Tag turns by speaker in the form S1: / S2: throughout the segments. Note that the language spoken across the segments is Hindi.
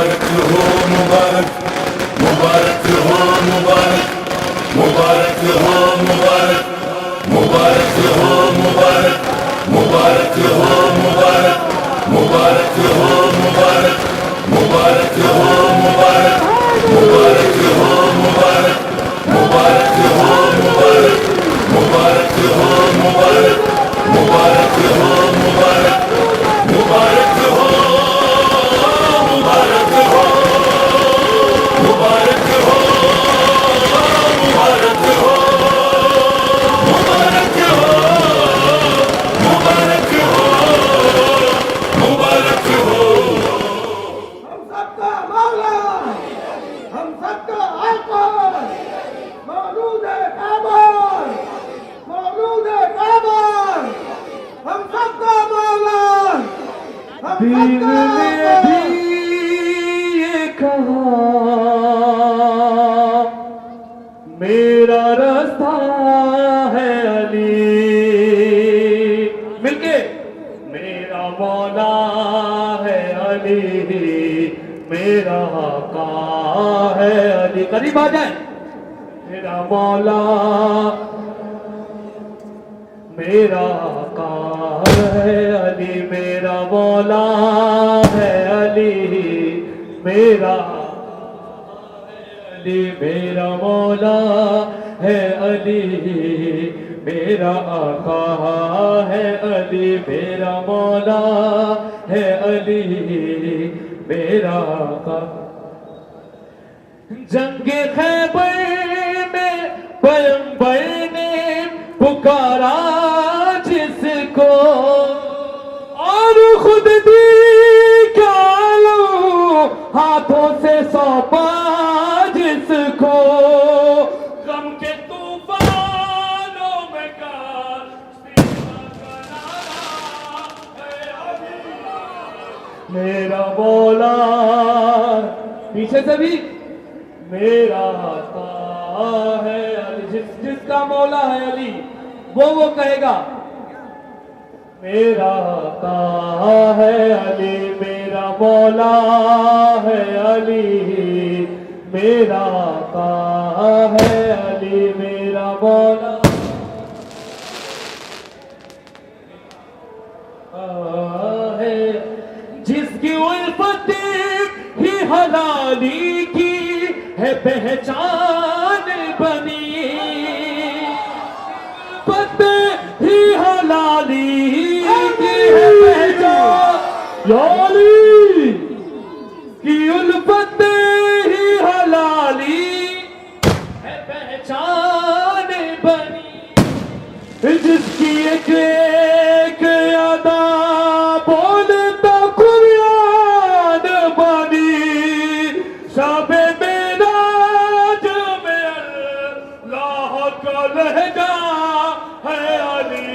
S1: मुबारक हो मुबारक, मुबारक हो मुबारक, मुबारक हो मुबारक, मुबारक हो मुबारक, मुबारक हो मुबारक, मुबारक हो मुबारक, मुबारक हो मुबारक, मुबारक हो मुबारक, मुबारक हो मुबारक, मुबारक हो मुबारक, मुबारक हो मुबारक, मुबारक हो मुबारक हो मुबारक हो मुबारक हो मुबारक हो मुबारक हो मुबारक हो।
S2: हम सबका मौला, हम सबका आका, मौलूद काबर, मौलूद काबर, हम सबका मौला, हम
S3: दिल
S2: सबका
S3: ने
S2: आका।
S3: भी ये कहा मेरा रास्ता है अली, मिलके मेरा मौला है अली, मेरा आका है अली। करीब आ जाए। मेरा मौला मेरा आका है अली, मेरा मौला है अली, मेरा अली, मेरा मौला है अली, मेरा आका है अली, मेरा मौला है अली, मेरा आका। जंगे खैबर में पैगंबर ने पुकारा जिसको, और खुद दी क्या लो हाथों से सौंपा जिसको, गम के तूफानों में मेरा मौला, पीछे से भी मेरा आका है अली, जिसका मौला है अली वो कहेगा मेरा आका है अली, मेरा मौला है अली, मेरा आका है अली, मेरा मौला है। जिसकी उल्फत ही हलाली की है पहचान बनी, पत ही हलाली की है पहचान याली, की उल्फत ही हलाली है पहचान बनी, जिसकी एक एक अदा बोलता कुर्बान बनी, शबे मेराज में अल्लाह का लहजा है अली,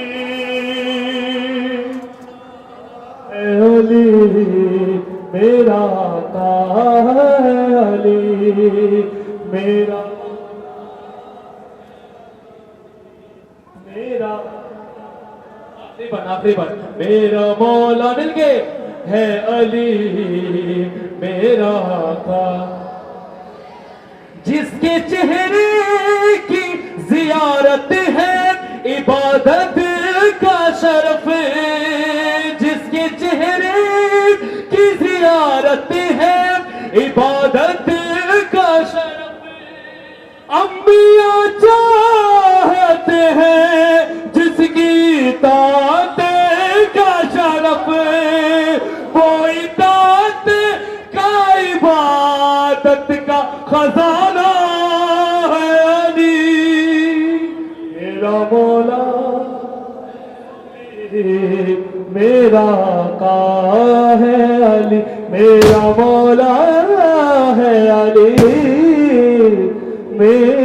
S3: अली मेरा आका है अली, मेरा मेरा आखिरी बन मेरा मौला मिलके है अली, मेरा आका। जिसके चेहरे की जियारत है इबादत का शरफ, जिसके चेहरे की जियारत है इबादत का शरफ, अंबिया चाहते हैं जिसकी तात का शरफ, वो इतात का इबादत का खजाना है अली, मेरा मौला मेरा आका है अली, मेरा मौला है अली, मेरा